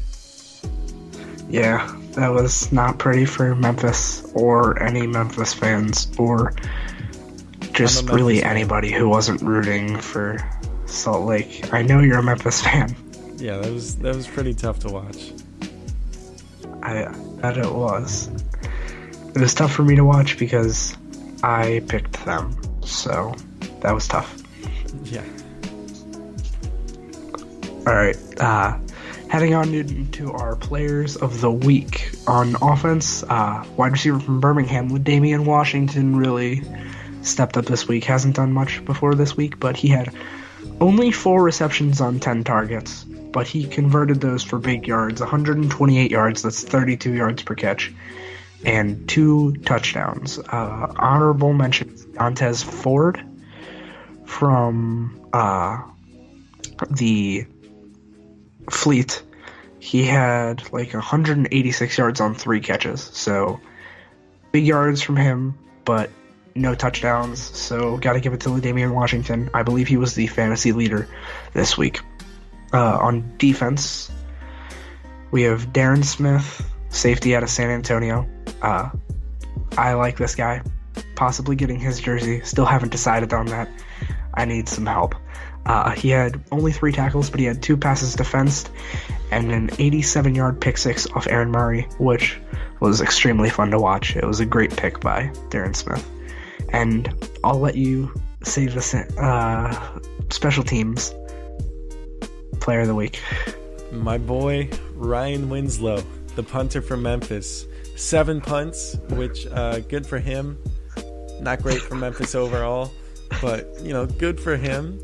Yeah, that was not pretty for Memphis or any Memphis fans, or just really anybody who wasn't rooting for Salt Lake. I know you're a Memphis fan.
Yeah, that was pretty tough to watch.
I bet it was. It was tough for me to watch because I picked them, so that was tough.
Yeah.
Alright, heading on into our players of the week. On offense, wide receiver from Birmingham, Damian Washington really stepped up this week. Hasn't done much before this week, but he had only 4 receptions on 10 targets, but he converted those for big yards, 128 yards, that's 32 yards per catch, and 2 touchdowns. Honorable mention, Montez Ford from the Fleet. He had like 186 yards on 3 catches, so big yards from him, but no touchdowns, so gotta give it to Damian Washington. I believe he was the fantasy leader this week. On defense, we have Darren Smith, safety out of San Antonio. I like this guy, possibly getting his jersey. Still haven't decided on that. I need some help. He had only 3 tackles, but he had 2 passes defensed and an 87-yard pick 6 off Aaron Murray, which was extremely fun to watch. It was a great pick by Darren Smith. And I'll let you say the special teams player of the week.
My boy, Ryan Winslow, the punter from Memphis. 7 punts, which good for him. Not great for Memphis overall, but, good for him.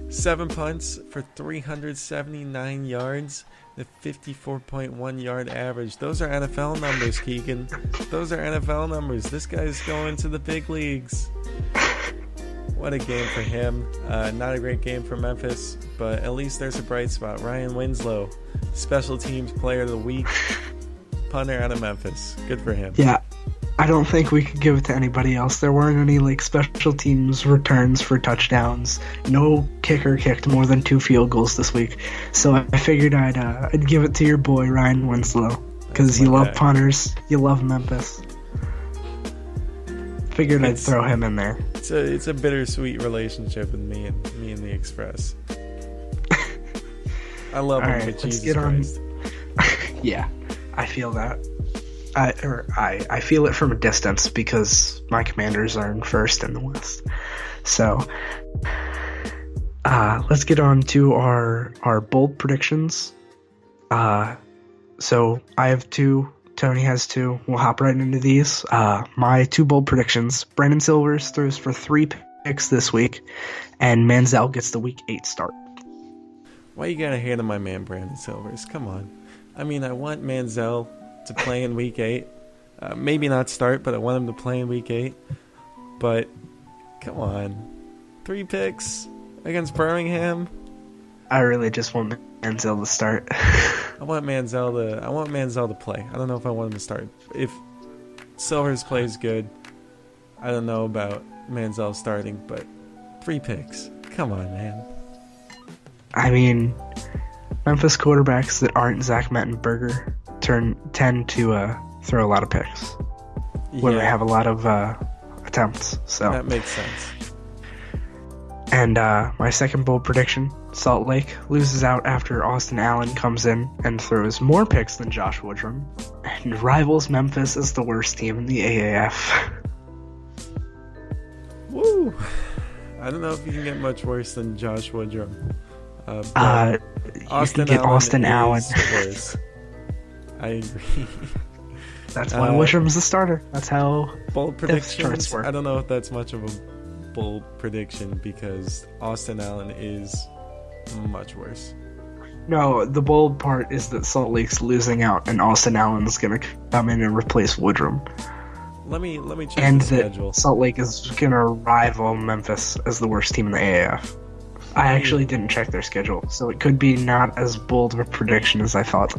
7 punts for 379 yards, the 54.1 yard average. Those are NFL numbers, Keegan. Those are NFL numbers. This guy's going to the big leagues. What a game for him. Not a great game for Memphis, but at least there's a bright spot. Ryan Winslow, Special Teams Player of the Week, punter out of Memphis. Good for him.
Yeah, I don't think we could give it to anybody else. There weren't any special teams returns for touchdowns. No kicker kicked more than 2 field goals this week. So I figured I'd give it to your boy Ryan Winslow because you love punters, you love Memphis. Figured I'd throw him in there.
It's a bittersweet relationship with me and the Express. I love him, but Jesus Christ.
Yeah, I feel that. I feel it from a distance because my Commanders are in first in the West. So, let's get on to our bold predictions. So I have 2. Tony has 2. We'll hop right into these. My 2 bold predictions. Brandon Silvers throws for 3 picks this week, and Manziel gets the Week 8 start.
Why you gotta hate on my man Brandon Silvers? Come on. I mean, I want Manziel to play in Week 8. Maybe not start, but I want him to play in Week 8. But, come on. 3 picks against Birmingham?
I really just want Manziel to start.
I want Manziel to play. I don't know if I want him to start. If Silvers plays good, I don't know about Manziel starting, but 3 picks. Come on, man.
I mean, Memphis quarterbacks that aren't Zach Mettenberger tend to throw a lot of picks when they have a lot of attempts. So
that makes sense.
And my second bold prediction, Salt Lake loses out after Austin Allen comes in and throws more picks than Josh Woodrum and rivals Memphis as the worst team in the AAF.
Woo! I don't know if you can get much worse than Josh Woodrum. Austin Allen is worse. I agree.
That's why Woodrum's the starter. That's how
bold predictions work. I don't know if that's much of a bold prediction because Austin Allen is much worse.
No, the bold part is that Salt Lake's losing out and Austin Allen's going to come in and replace Woodrum.
Let me check the schedule.
And that Salt Lake is going to rival Memphis as the worst team in the AAF. I actually didn't check their schedule, so it could be not as bold of a prediction as I thought.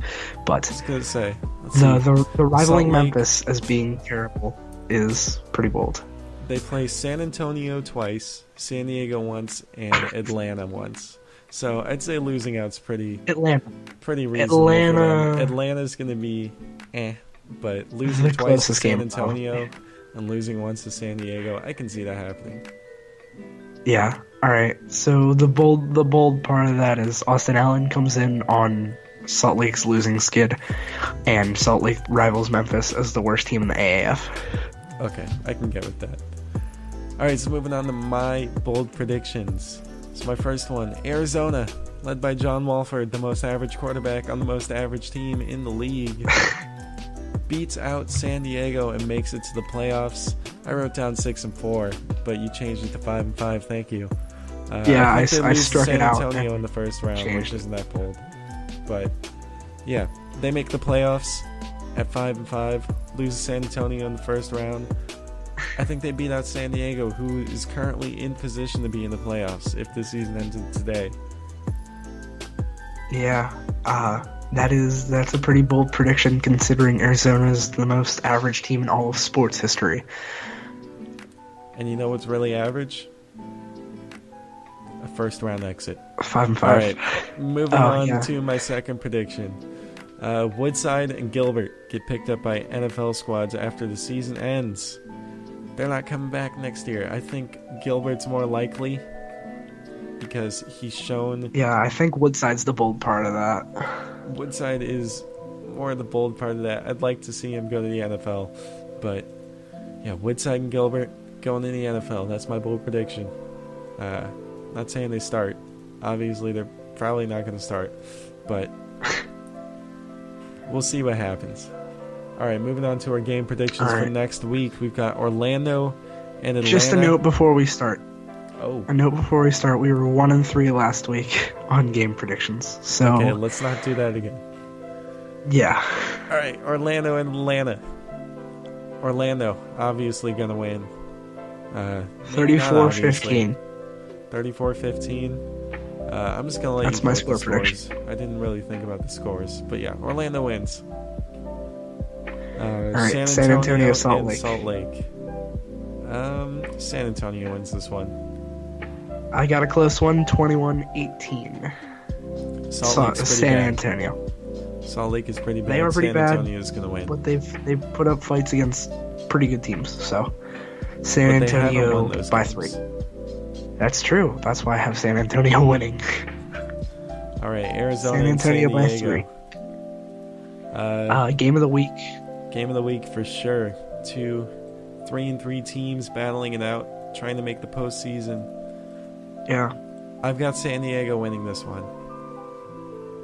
But
I was going to say,
the rivaling Memphis as being terrible is pretty bold.
They play San Antonio twice, San Diego once, and Atlanta once. So I'd say losing out's pretty reasonable. Atlanta's going to be but losing twice to San Antonio and losing once to San Diego, I can see that happening.
Yeah. All right. So the bold part of that is Austin Allen comes in on Salt Lake's losing skid, and Salt Lake rivals Memphis as the worst team in the AAF.
Okay, I can get with that. All right, so moving on to my bold predictions. So my first one, Arizona, led by John Wolford, the most average quarterback on the most average team in the league, beats out San Diego and makes it to the playoffs. I wrote down 6-4, but you changed it to 5-5. Thank you.
I struck it out.
San Antonio in the first round, which isn't that bold. But yeah, they make the playoffs at 5-5, lose to San Antonio in the first round. I think they beat out San Diego, who is currently in position to be in the playoffs if the season ended today.
Yeah, that's a pretty bold prediction considering Arizona is the most average team in all of sports history.
And you know what's really average? A first round exit.
5-5.
All right, moving on to my second prediction. Woodside and Gilbert get picked up by NFL squads after the season ends. They're not coming back next year. I think Gilbert's more likely because he's shown...
Yeah, I think Woodside's the bold part of that.
Woodside is more the bold part of that. I'd like to see him go to the NFL. But, yeah, Woodside and Gilbert going to the NFL. That's my bold prediction. Not saying they start. Obviously, they're probably not going to start. But we'll see what happens. All right, moving on to our game predictions for next week. We've got Orlando and Atlanta.
Just a note before we start.
Oh.
A note before we start. We were 1-3 last week on game predictions. So
okay, let's not do that again.
Yeah.
All right, Orlando and Atlanta. Orlando, obviously going to win. Maybe not,
34-15.
34-15. I'm just going to let
That's
you go
my
with
score
the scores.
prediction.
I didn't really think about the scores. But yeah, Orlando wins.
All right, San Antonio, Salt
and
Lake.
Salt Lake. San Antonio wins this one.
I got a close one, 21-18.
Salt Lake's pretty
San
bad.
Antonio.
Salt Lake is pretty bad.
They are pretty
San
bad,
Antonio is going to win.
But they've put up fights against pretty good teams. So San
But they haven't
Antonio
won those
by
games.
3. That's true. That's why I have San Antonio winning.
All right, Arizona
San Antonio
and
by
San
3.
Diego.
Game of the week.
Game of the week for sure. 2 3-3 teams battling it out, trying to make the postseason.
Yeah.
I've got San Diego winning this one.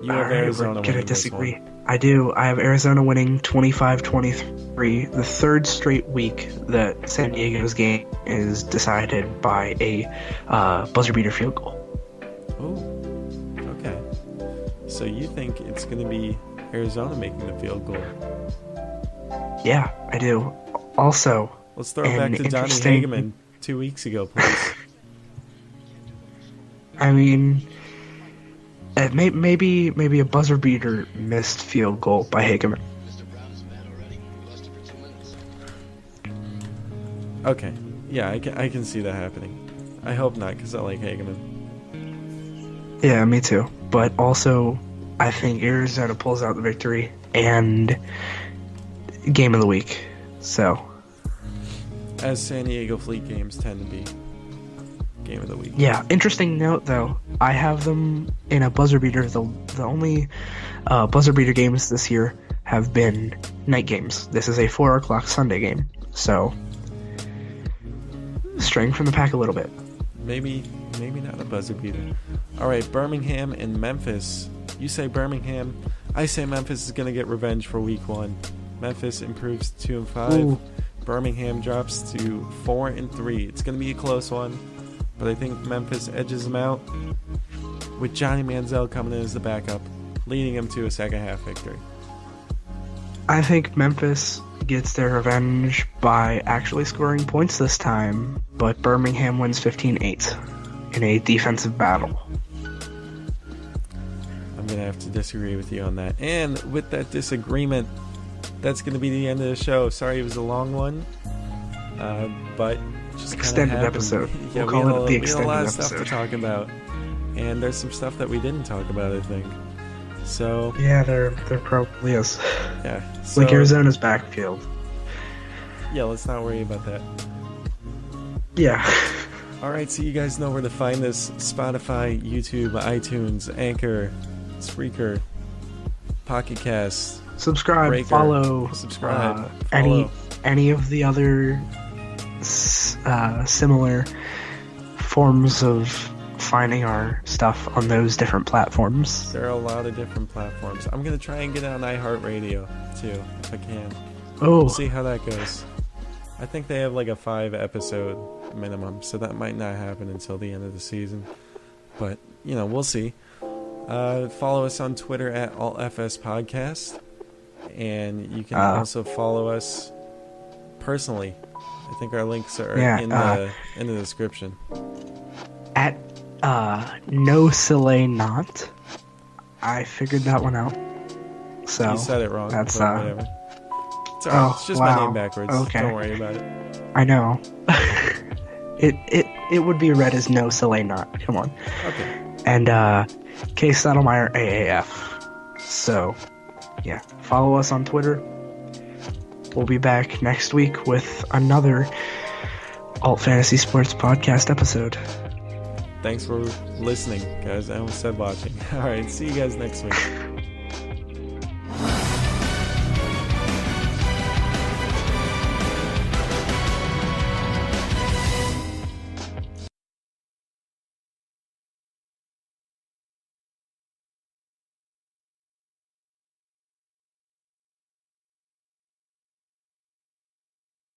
You have
All right,
Arizona
we're gonna
winning
disagree.
this one.
I do. I have Arizona winning 25-23. The third straight week that San Diego's game is decided by a buzzer beater field goal.
Oh, okay. So you think it's going to be Arizona making the field goal?
Yeah, I do. Also,
Let's throw it back
an
to Johnny
interesting-
Hageman 2 weeks ago, please.
I mean, maybe a buzzer beater missed field goal by Hageman.
Okay. Yeah, I can see that happening. I hope not, because I like Hageman.
Yeah, me too. But also, I think Arizona pulls out the victory and game of the week. So,
As San Diego Fleet games tend to be. Game of the week.
yeah. Interesting note, though. I have them in a buzzer beater. The only buzzer beater games this year have been night games. This is a 4 o'clock Sunday game. So, straying from the pack a little bit.
Maybe not a buzzer beater. All right, Birmingham and Memphis. You say Birmingham. I say Memphis is going to get revenge for week 1. Memphis improves to 2-5.
Ooh.
Birmingham drops to 4-3. It's going to be a close one, but I think Memphis edges them out with Johnny Manziel coming in as the backup, leading them to a second half victory.
I think Memphis gets their revenge by actually scoring points this time, but Birmingham wins 15-8 in a defensive battle.
I'm going to have to disagree with you on that. And with that disagreement, that's going to be the end of the show. Sorry it was a long one, but just
Extended episode.
Yeah,
We'll call it the
we had a
extended
lot of stuff to
episode.
talk about, and there's some stuff that we didn't talk about, I think. So
Yeah, there probably is.
yeah, so,
Like Arizona's backfield.
yeah, let's not worry about that.
Yeah.
All right, so you guys know where to find us: Spotify, YouTube, iTunes, Anchor, Spreaker, Pocket Cast.
Subscribe,
Breaker.
follow,
Subscribe,
any of the other similar forms of finding our stuff on those different platforms.
There are a lot of different platforms. I'm gonna try and get on iHeartRadio too, if I can.
Oh,
We'll see how that goes. I think they have like a 5-episode minimum, so that might not happen until the end of the season. But, we'll see. Follow us on Twitter at AltFSPodcast. And you can also follow us personally. I think our links are in the description.
at no Soleil not. I figured that one out. So
You said it wrong.
that's
but whatever. It's alright. It's just my
wow.
name backwards.
Okay.
Don't worry about it.
I know. it would be read as no Soleil not. Come on.
Okay.
And K Stottlemyre AAF. So yeah, follow us on Twitter. We'll be back next week with another Alt Fantasy Sports podcast episode.
Thanks for listening, guys. I almost said watching. Alright, see you guys next week.